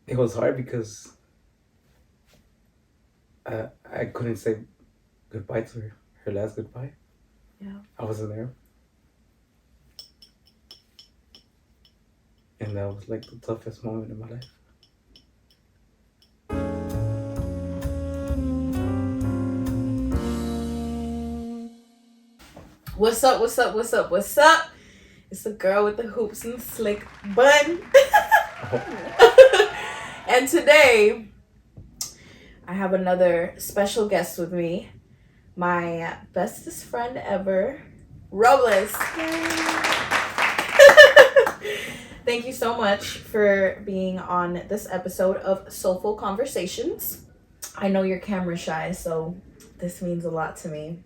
it was hard because I couldn't say goodbye to her. Her last goodbye. Yeah. I wasn't there. And that was like the toughest moment in my life. What's up? What's up? What's up? What's up? It's the girl with the hoops and slick bun. And today, I have another special guest with me. My bestest friend ever, Robles. Thank you so much for being on this episode of Soulful Conversations. I know you're camera shy, so this means a lot to me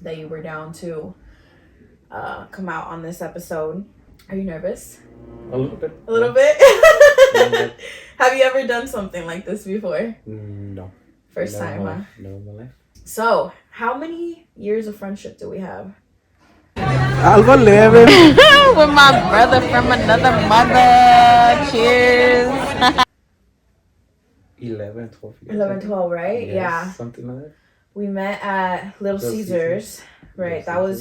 that you were down to come out on this episode. Are you nervous? A little bit. A little bit? A little bit. Have you ever done something like this before? No. First time, huh? No, in my life. So, how many years of friendship do we have? Algo leve. With my brother from another mother. Cheers. 11, 12 years. 11, 12, right? Yes, Yeah. something like that. We met at Little Caesars. Right. Little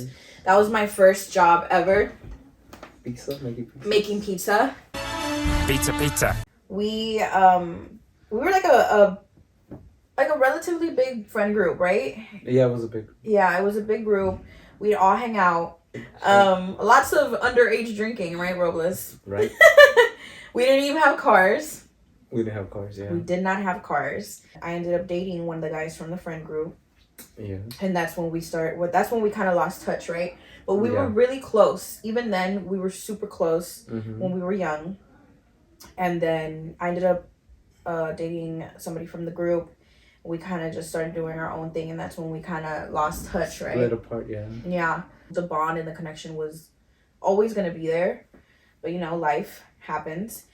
That was my first job ever. Pizza, Making pizza. Pizza. We were like a relatively big friend group, right? Yeah, it was a big. Yeah, it was a big group. We'd all hang out. Lots of underage drinking, right, Robles? Right. We didn't even have cars. We didn't have cars, yeah. We did not have cars. I ended up dating one of the guys from the friend group. Yeah. And that's when we that's when we kind of lost touch, right? But we Yeah. were really close. Even then, we were super close Mm-hmm. when we were young. And then I ended up dating somebody from the group. We kind of just started doing our own thing, and that's when we kind of lost touch, right? Split apart, yeah. Yeah. The bond and the connection was always going to be there. But, you know, life happens.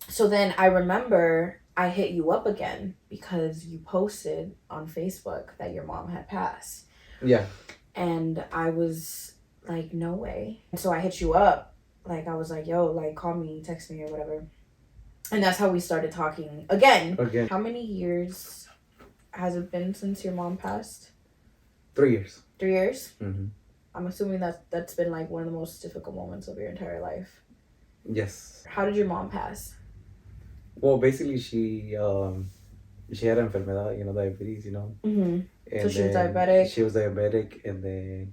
So then I remember I hit you up again because you posted on Facebook that your mom had passed. Yeah. And I was like, no way. And so I hit you up. Like, I was like, yo, like, call me, text me, or whatever. And that's how we started talking again. How many years has it been since your mom passed? 3 years. 3 years? Mm-hmm. I'm assuming that's been like one of the most difficult moments of your entire life. Yes. How did your mom pass? Well, basically, she had enfermedad, diabetes, Mm-hmm. And So she was then diabetic? She was diabetic, and then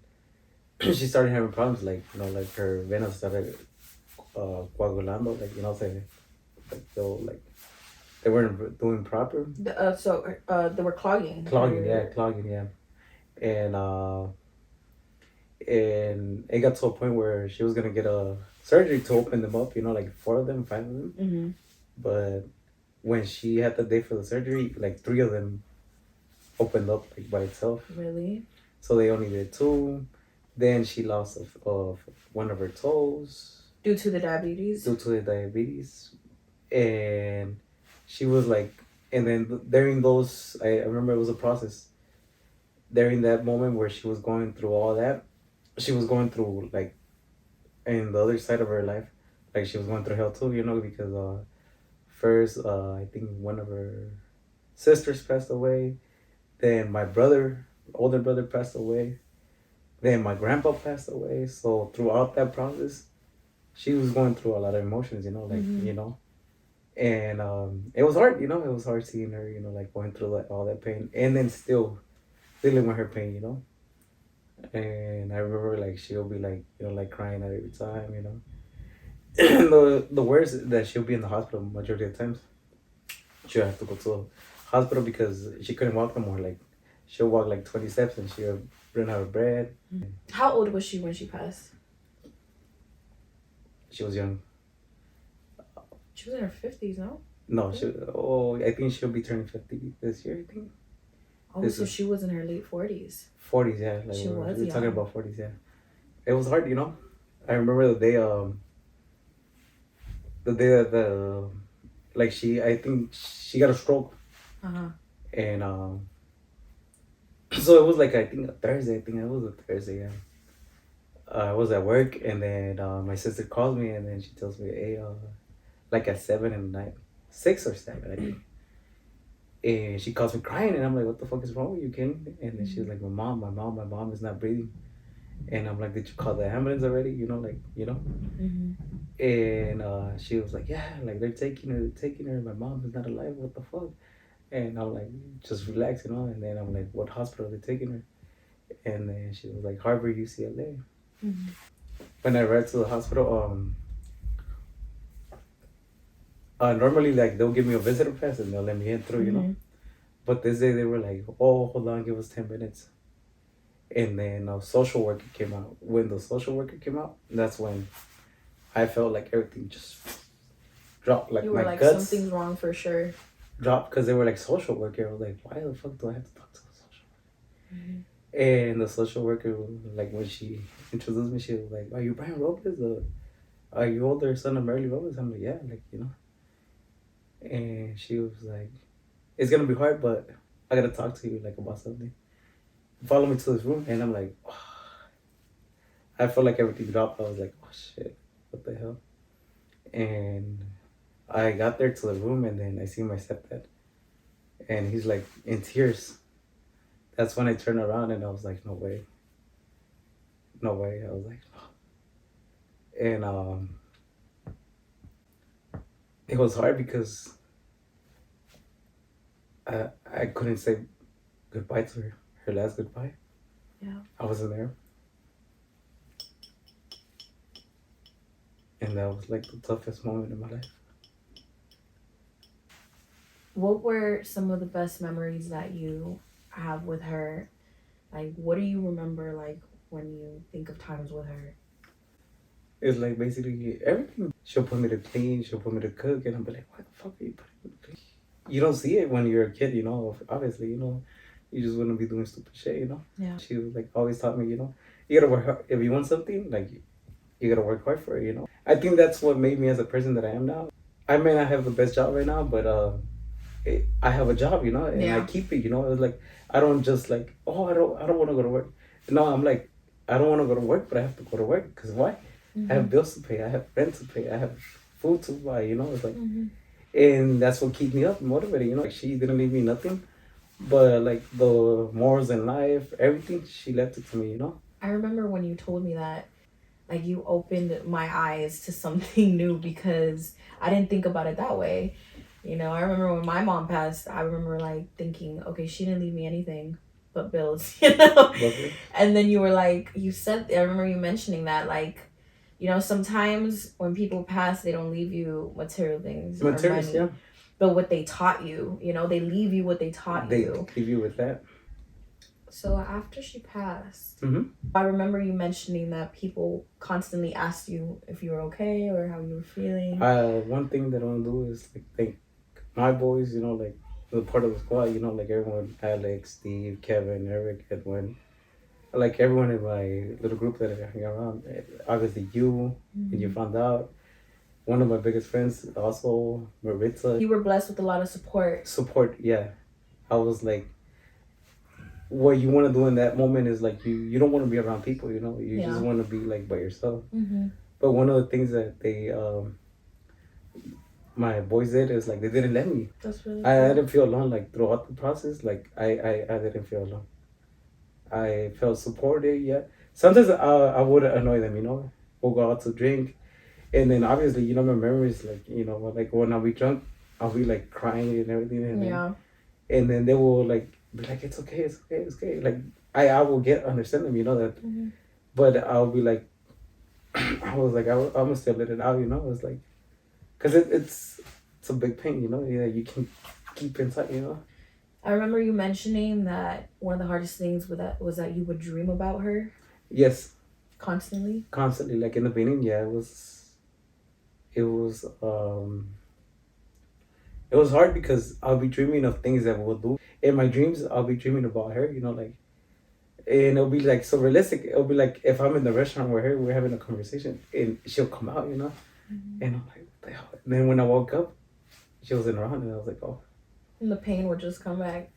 she started having problems, like, like her venas started coagulando, like, they weren't doing proper. They were clogging. Clogging, yeah. And it got to a point where she was gonna get a surgery to open them up, like 4 of them, 5 of them. Mm-hmm. But when she had the day for the surgery, like 3 of them opened up like by itself. Really? So they only did 2. Then she lost one of her toes. Due to the diabetes? And she was like, and then during those, I remember it was a process. During that moment where she was going through all that, she was going through like, in the other side of her life, like she was going through hell too, because first, I think one of her sisters passed away. Then my older brother passed away. Then my grandpa passed away. So throughout that process, she was going through a lot of emotions, and it was hard, it was hard seeing her, like going through all that pain, and then still dealing with her pain, And I remember like she'll be like, like crying at every time, And the worst is that she'll be in the hospital majority of the times. She'll have to go to the hospital because she couldn't walk no more. Like she'll walk like 20 steps and she'll run out of bread. How old was she when she passed? She was young. She was in her 50s, no? No, I think she'll be turning 50 this year, I think. Oh, so she was in her late 40s. 40s, yeah. Like she was we're talking about 40s, yeah. It was hard, I remember the day that like I think she got a stroke. Uh-huh. And so it was like, I think a Thursday. I think it was a Thursday, yeah. I was at work, and then my sister calls me, and then she tells me, hey, like at 7 in the night, 6 or 7, I think. And she calls me crying, and I'm like, "What the fuck is wrong with you, Ken?" And then she's like, my mom is not breathing." And I'm like, "Did you call the ambulance already?" And she was like, "Yeah, like they're taking her. My mom is not alive. What the fuck?" And I'm like, "Just relax, you know." And then I'm like, "What hospital are they taking her?" And then she was like, "Harvard, UCLA." When I arrived to the hospital, normally like they'll give me a visitor pass and they'll let me in through, But this day they were like, "Oh, hold on, give us 10 minutes." And then a social worker came out. When the social worker came out, that's when I felt like everything just dropped. Like you were my like, guts something's wrong for sure. dropped because they were like social worker. I was like, why the fuck do I have to talk to a social worker? And the social worker, like when she introduced me, she was like, "Are you Brian Robles? Are you older son of Marilyn Robles?" I'm like, "Yeah, And she was like, "It's gonna be hard, but I gotta talk to you like about something." Follow me to this room, and I'm like, I felt like everything dropped. I was like, "Oh shit, what the hell?" And I got there to the room, and then I see my stepdad, and he's like in tears. That's when I turned around, and I was like, "No way, no way!" I was like, "No." And it was hard because I couldn't say goodbye to her. Her last goodbye. Yeah. I wasn't there, and that was like the toughest moment in my life. What were some of the best memories that you have with her? Like, what do you remember, like, when you think of times with her? It's like basically everything. She'll put me to clean, she'll put me to cook, and I'll be like, "Why the fuck are you putting me to clean?" You don't see it when you're a kid, obviously, you just wouldn't be doing stupid shit. Yeah. She was like, always taught me, you gotta work hard. If you want something, like, you gotta work hard for it. I think that's what made me as a person that I am now. I may not have the best job right now, but I have a job, and I keep it. It's like I don't just like, oh, I don't want to go to work. No, I'm like, I don't want to go to work, but I have to go to work because why? I have bills to pay, I have rent to pay, I have food to buy. It's like, and that's what keeps me up, motivated. Like she didn't leave me nothing, but like the morals in life, everything, she left it to me. I remember when you told me that, like, you opened my eyes to something new because I didn't think about it that way. I remember when my mom passed, I remember like thinking, okay, she didn't leave me anything but bills, And then you were like, I remember you mentioning that, like, sometimes when people pass, they don't leave you material things or money. Yeah. But what they taught you, they leave you what they taught you. They leave you with that. So after she passed, Mm-hmm. I remember you mentioning that people constantly asked you if you were okay or how you were feeling. One thing that I want to do is like thank my boys, like the part of the squad, like everyone, Alex, Steve, Kevin, Eric, Edwin, like everyone in my little group that I hang around. Obviously you, when you found out. One of my biggest friends, also Maritza. You were blessed with a lot of support. Support, yeah. I was like, what you want to do in that moment is like you don't want to be around people, you just want to be like by yourself. But one of the things that they my boys did is like they didn't let me. That's really I didn't feel alone like throughout the process. Like I didn't feel alone. I felt supported. Yeah. Sometimes I would annoy them. We'll go out to drink, and then obviously my memories like like when I'll be drunk, I'll be like crying and everything, and then they will like be like, "It's okay, it's okay, it's okay." Like I will understand them, that, but I'll be like, I was like, I'm gonna still let it out, It's like, cause it's a big pain, Yeah, you can keep inside, I remember you mentioning that one of the hardest things was that you would dream about her. Yes. Constantly. Like in the beginning, yeah, it was hard because I'll be dreaming of things that we'll do. In my dreams, I'll be dreaming about her, like, and it'll be like so realistic. It'll be like if I'm in the restaurant with her, we're having a conversation, and she'll come out, and I'm like, what the hell? And then when I woke up, she wasn't around, and I was like, oh. And the pain would just come back.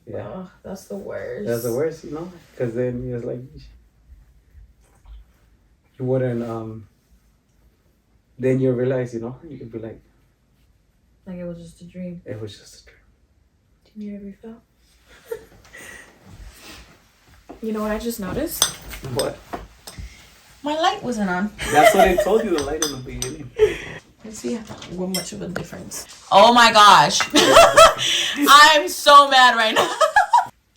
Yeah. Oh, that's the worst. That's the worst, because then it's like you wouldn't. Then you realize, you'd be like, Like it was just a dream. It was just a dream. Do you ever felt? You know what I just noticed? What? My light wasn't on. That's what I told you, the light in the beginning. Let's see how much of a difference. Oh my gosh. I'm so mad right now.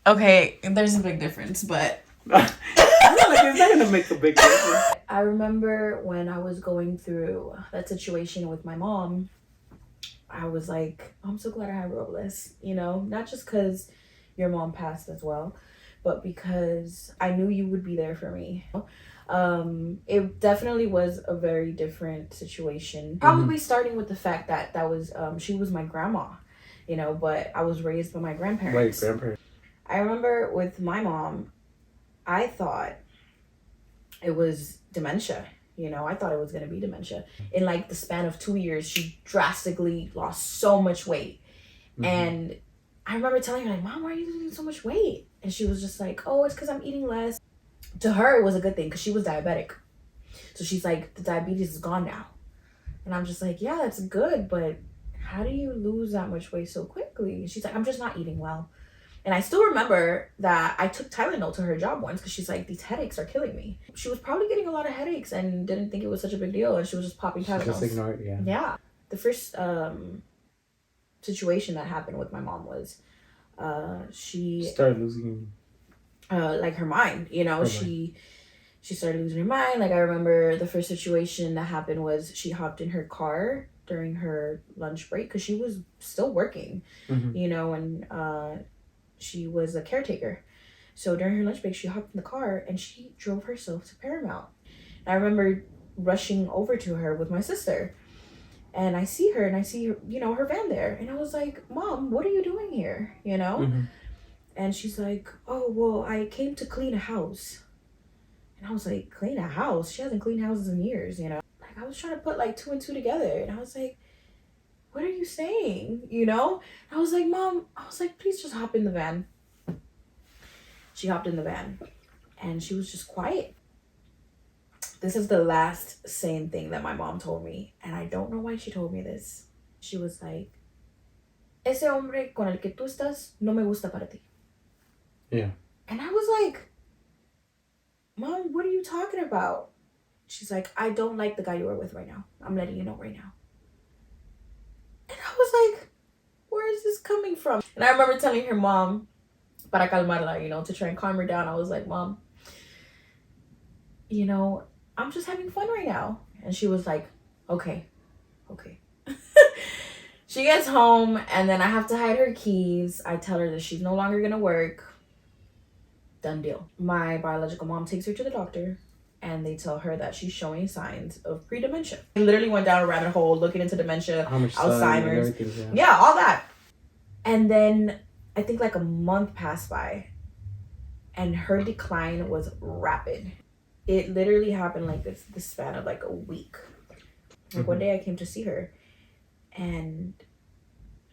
Okay, there's a big difference, but I feel like it's not gonna make a big difference. I remember when I was going through that situation with my mom, I was like, I'm so glad I have Robles, you know, not just because your mom passed as well, but because I knew you would be there for me. It definitely was a very different situation. Probably starting with the fact that was she was my grandma, you know, but I was raised by my grandparents. My grandparents. I remember with my mom, I thought it was dementia. You know, I thought it was going to be dementia. In like the span of 2 years, she drastically lost so much weight. And I remember telling her, like, Mom, why are you losing so much weight? And she was just like, oh, it's because I'm eating less. To her, it was a good thing because she was diabetic. So she's like, the diabetes is gone now. And I'm just like, yeah, that's good. But how do you lose that much weight so quickly? And she's like, I'm just not eating well. And I still remember that I took Tylenol to her job once because she's like, these headaches are killing me. She was probably getting a lot of headaches and didn't think it was such a big deal. And she was just popping Tylenol. Just ignore it, yeah. Yeah. The first situation that happened with my mom was she started losing like her mind, you know. She started losing her mind. Like I remember the first situation that happened was she hopped in her car during her lunch break because she was still working, you know, and she was a caretaker. So during her lunch break, she hopped in the car and she drove herself to Paramount. And I remember rushing over to her with my sister. And I see her, you know, her van there. And I was like, Mom, what are you doing here? You know? And she's like, oh, well, I came to clean a house. And I was like, clean a house? She hasn't cleaned houses in years, you know? Like, I was trying to put like 2 and 2 together. And I was like, what are you saying? You know? I was like, Mom, please just hop in the van. She hopped in the van and she was just quiet. This is the last same thing that my mom told me. And I don't know why she told me this. She was like, ese hombre con el que tú estás no me gusta para ti. Yeah. And I was like, Mom, what are you talking about? She's like, I don't like the guy you are with right now. I'm letting you know right now. And I was like, where is this coming from? And I remember telling her mom, para calmarla, you know, to try and calm her down. I was like, Mom, you know, I'm just having fun right now. And she was like, okay. She gets home and then I have to hide her keys. I tell her that she's no longer gonna work. Done deal. My biological mom takes her to the doctor and they tell her that she's showing signs of pre-dementia. I literally went down a rabbit hole looking into dementia, Alzheimer's. Yeah, all that. And then I think like a month passed by and her decline was rapid. It literally happened like this span of like a week. Like one day I came to see her and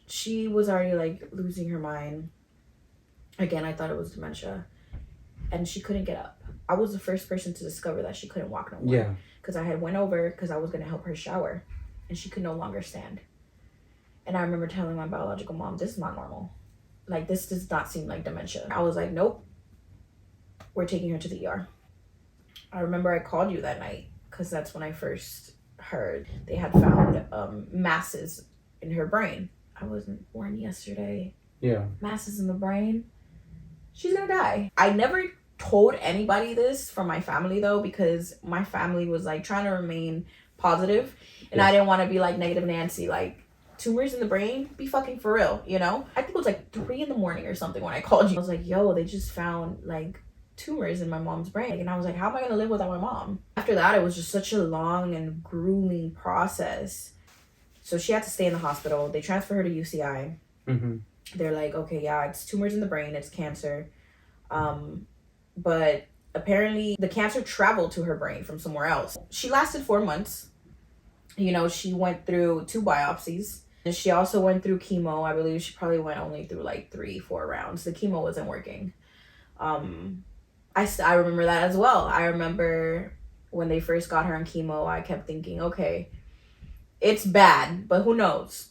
she was already like losing her mind. Again, I thought it was dementia. And she couldn't get up. I was the first person to discover that she couldn't walk no more. Yeah. Because I had went over because I was going to help her shower. And she could no longer stand. And I remember telling my biological mom, this is not normal. Like, this does not seem like dementia. I was like, nope. We're taking her to the ER. I remember I called you that night because that's when I first heard they had found masses in her brain. I wasn't born yesterday. Yeah. Masses in the brain. She's gonna die. I never told anybody this from my family though because my family was like trying to remain positive and I didn't want to be like negative Nancy, like tumors in the brain, be fucking for real, you know? I think it was like 3 a.m. or something when I called you. I was like, yo, they just found like tumors in my mom's brain. And I was like, how am I gonna live without my mom? After that, it was just such a long and grueling process. So she had to stay in the hospital. They transferred her to UCI. They're like, okay, yeah, it's tumors in the brain, it's cancer. But apparently the cancer traveled to her brain from somewhere else. She lasted 4 months. You know, she went through 2 biopsies. And she also went through chemo. I believe she probably went only through like 3-4 rounds. The chemo wasn't working. I remember that as well. I remember when they first got her on chemo, I kept thinking, okay, it's bad, but who knows?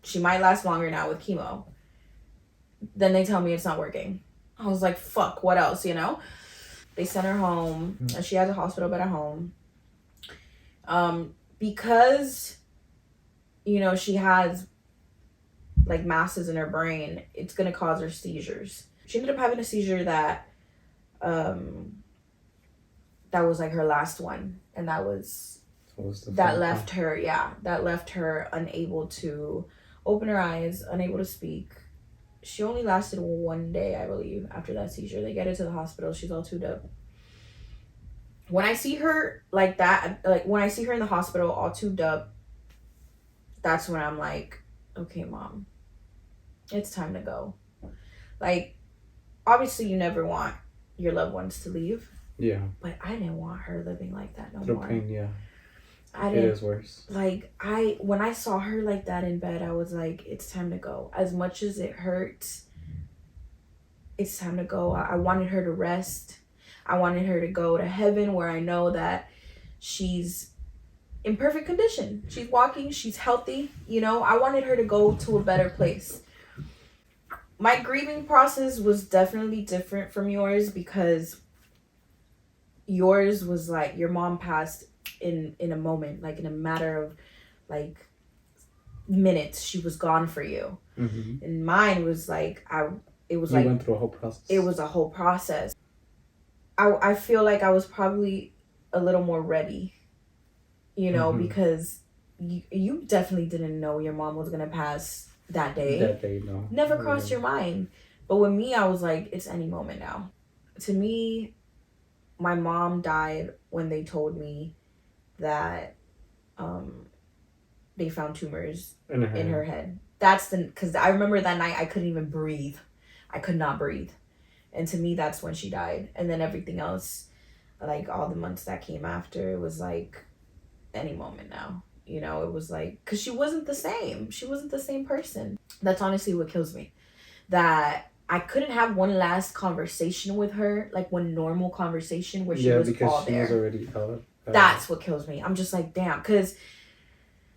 She might last longer now with chemo. Then they tell me it's not working. I was like, fuck, what else, you know? They sent her home. And she has a hospital bed at home. Because, you know, she has like masses in her brain, it's going to cause her seizures. She ended up having a seizure that was like her last one. And that left her unable to open her eyes, unable to speak. She only lasted 1 day, I believe, after that seizure. They get her to the hospital. She's all tubed up. When I see her like that, like when I see her in the hospital all tubed up, that's when I'm like, okay, Mom, it's time to go. Like, obviously you never want your loved ones to leave. Yeah. But I didn't want her living like that no Through more. pain, yeah. It is worse. Like, when I saw her like that in bed, I was like, it's time to go. As much as it hurts, it's time to go. I wanted her to rest. I wanted her to go to heaven where I know that she's in perfect condition. She's walking, she's healthy, you know. I wanted her to go to a better place. My grieving process was definitely different from yours because yours was like your mom passed in a moment, like in a matter of like minutes. She was gone for you. And mine was like you went through a whole process. It was a whole process. I feel like I was probably a little more ready, you know, because you definitely didn't know your mom was gonna pass that day. That day, no. Never crossed your mind. But with me, I was like, it's any moment now. To me, my mom died when they told me that they found tumors in her head. Because I remember that night I couldn't even breathe. I could not breathe. And to me, that's when she died. And then everything else, like all the months that came after, it was like any moment now. You know, it was like, because she wasn't the same. She wasn't the same person. That's honestly what kills me. That I couldn't have one last conversation with her, like one normal conversation where she was all there. Yeah, because she was already out. That's what kills me. I'm just like, damn. Because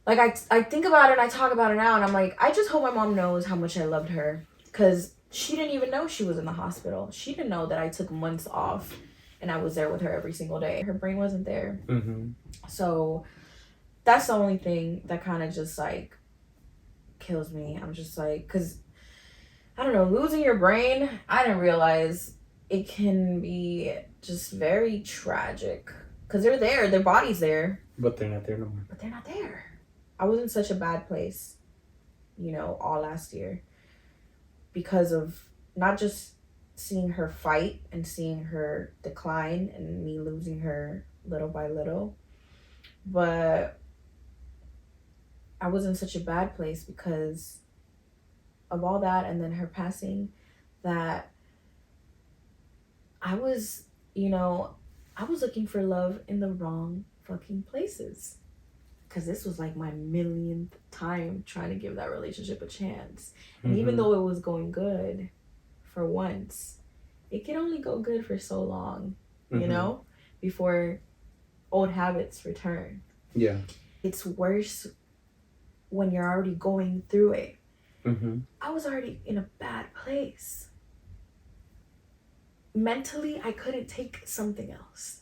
like I think about it and I talk about it now and I'm like, I just hope my mom knows how much I loved her. Because she didn't even know she was in the hospital. She didn't know that I took months off and I was there with her every single day. Her brain wasn't there. So that's the only thing that kind of just like kills me. I'm just like, because I don't know, losing your brain, I didn't realize it can be just very tragic. Because they're there, their body's there. But they're not there no more. But they're not there. I was in such a bad place, you know, all last year. Because of not just seeing her fight and seeing her decline and me losing her little by little, but I was in such a bad place because of all that and then her passing, that I was, you know, I was looking for love in the wrong fucking places. Because this was like my millionth time trying to give that relationship a chance. And even though it was going good for once, it can only go good for so long, you know, before old habits return. Yeah. It's worse when you're already going through it. I was already in a bad place. Mentally, I couldn't take something else.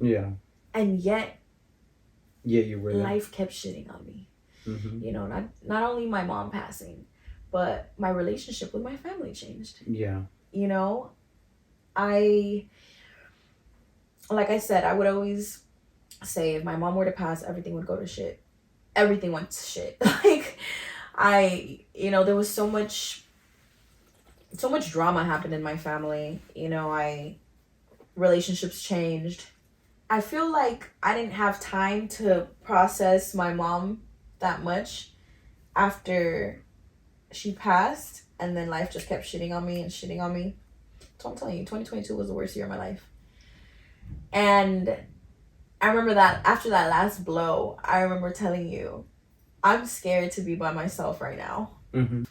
Yeah. And yet, you were life kept shitting on me. You know, not only my mom passing, but my relationship with my family changed. Yeah. You know, like I said, I would always say if my mom were to pass, everything would go to shit. Everything went to shit. Like, you know, there was so much drama happened in my family. You know, relationships changed. I feel like I didn't have time to process my mom that much after she passed, and then life just kept shitting on me. So I'm telling you, 2022 was the worst year of my life. And I remember that after that last blow, I remember telling you, I'm scared to be by myself right now.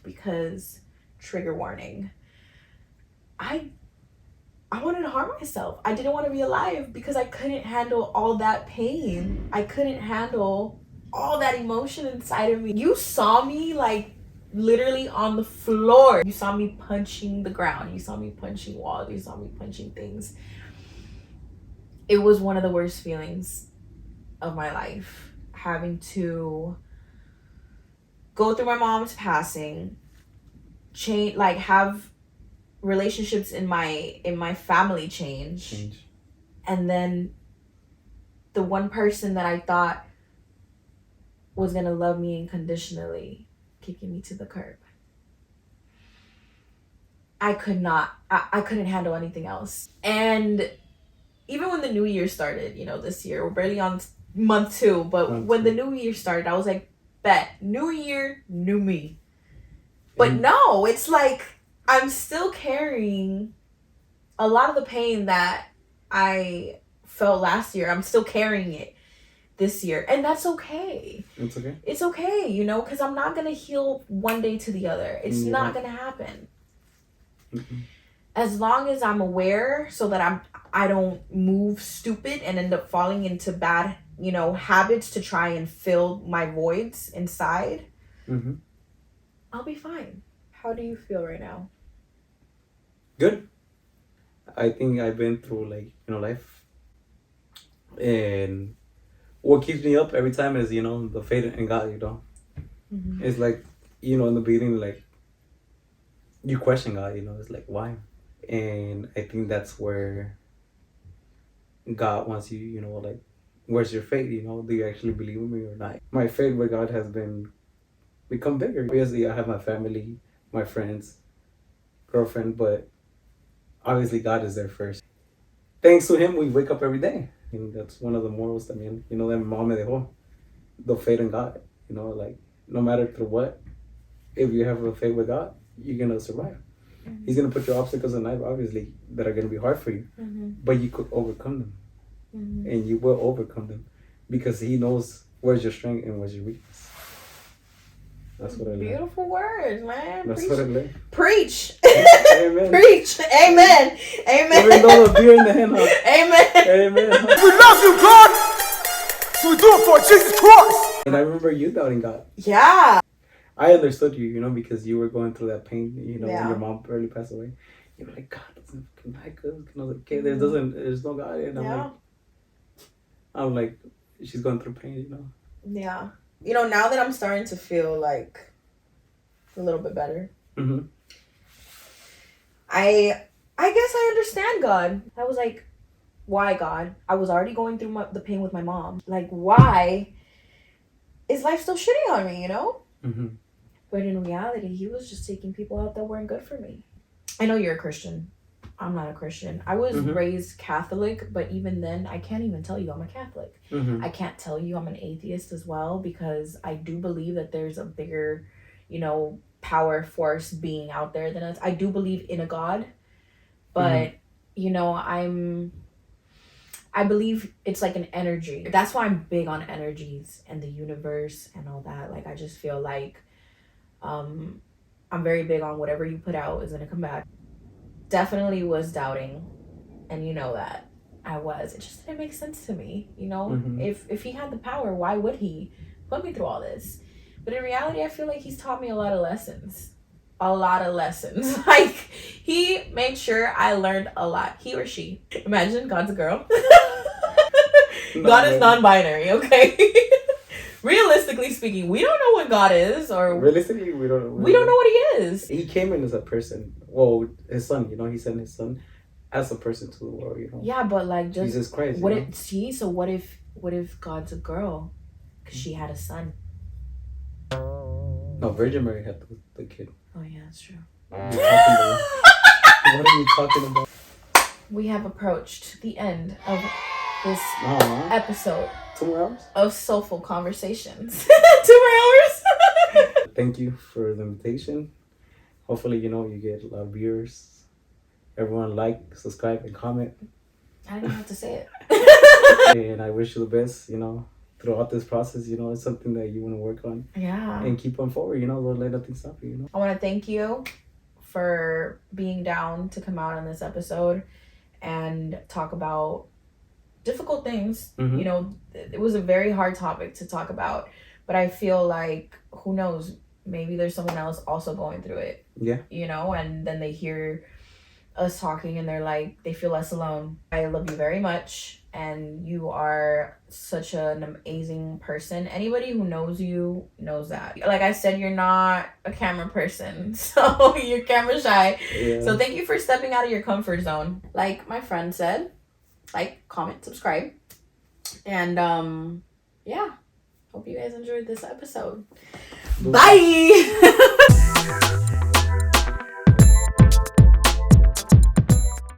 Because, trigger warning, I wanted to harm myself. I didn't want to be alive because I couldn't handle all that pain. I couldn't handle all that emotion inside of me. You saw me like literally on the floor. You saw me punching the ground. You saw me punching walls. You saw me punching things. It was one of the worst feelings of my life, having to go through my mom's passing, change, like have relationships in my family change. And then the one person that I thought was gonna love me unconditionally kicking me to the curb. I couldn't handle anything else. And even when the new year started, this year, we're barely on month 2, but when the new year started, I was like, bet, new year, new me. But no, it's like I'm still carrying a lot of the pain that I felt last year. I'm still carrying it this year, and that's okay. It's okay. It's okay, because I'm not gonna heal one day to the other. It's not gonna happen. Mm-hmm. As long as I'm aware, so that I don't move stupid and end up falling into bad, habits to try and fill my voids inside. Mm-hmm. I'll be fine. How do you feel right now? Good. I think I've been through life, and what keeps me up every time is the faith in God. Mm-hmm. It's like in the beginning, like you question God. It's like, why? And I think that's where God wants you. Like, where's your faith? Do you actually believe in me or not? My faith with God has become bigger. Obviously, I have my family, my friends, girlfriend, but obviously God is there first. Thanks to Him, we wake up every day. And that's one of the morals that that my mom me dejó. The faith in God. Like, no matter through what, if you have a faith with God, you're gonna survive. Mm-hmm. He's gonna put your obstacles in life, obviously, that are gonna be hard for you. Mm-hmm. But you could overcome them. Mm-hmm. And you will overcome them. Because He knows where's your strength and where's your weakness. That's what I learned. Beautiful words, man. That's what I learned. Preach. Amen. Preach. Amen. Amen. Even though the beer in the hand, Amen. Amen. We love you, God. So we do it for Jesus Christ. And I remember you doubting God. Yeah. I understood you, because you were going through that pain, when your mom barely passed away. You were like, God doesn't fucking like us. And I was like, okay, there's no God. And I'm like, she's going through pain, Yeah. Now that I'm starting to feel like a little bit better, mm-hmm. I guess I understand God. I was like, why, God? I was already going through the pain with my mom. Like, why is life still shitty on me, Mm-hmm. But in reality, He was just taking people out that weren't good for me. I know you're a Christian. I'm not a Christian. I was mm-hmm. raised Catholic, but even then, I can't even tell you I'm a Catholic. Mm-hmm. I can't tell you I'm an atheist as well, because I do believe that there's a bigger, power force being out there than us. I do believe in a God, but, mm-hmm. I believe it's like an energy. That's why I'm big on energies and the universe and all that. Like, I just feel like I'm very big on whatever you put out is going to come back. Definitely was doubting, and that I was. It just didn't make sense to me, Mm-hmm. If He had the power, why would He put me through all this? But in reality, I feel like He's taught me a lot of lessons. Like, He made sure I learned a lot. He or she. Imagine God's a girl. God is non-binary, okay? Realistically speaking, we don't know what God is, or realistically, we don't know what He is. He came in as a person. Well, His Son, He sent His Son as a person to the world, Yeah, but like, just Jesus Christ. So what if God's a girl? Because she had a son. No, Virgin Mary had the kid. Oh yeah, that's true. What are you talking about? We have approached the end of this episode. 2 more hours? Of Soulful Conversations. 2 more hours? Thank you for the invitation. Hopefully, you get a lot of viewers. Everyone like, subscribe, and comment. I didn't have to say it. And I wish you the best, throughout this process. It's something that you want to work on. Yeah. And keep on forward, don't let nothing stop you, I want to thank you for being down to come out on this episode and talk about difficult things. Mm-hmm. You know, it was a very hard topic to talk about, but I feel like, who knows, maybe there's someone else also going through it. Yeah. You know, and then they hear us talking and they're like, they feel less alone. I love you very much, and you are such an amazing person. Anybody who knows you knows that. Like I said, you're not a camera person, so you're camera shy. Yeah. So thank you for stepping out of your comfort zone. Like my friend said, like, comment, subscribe, and yeah, hope you guys enjoyed this episode. Bye.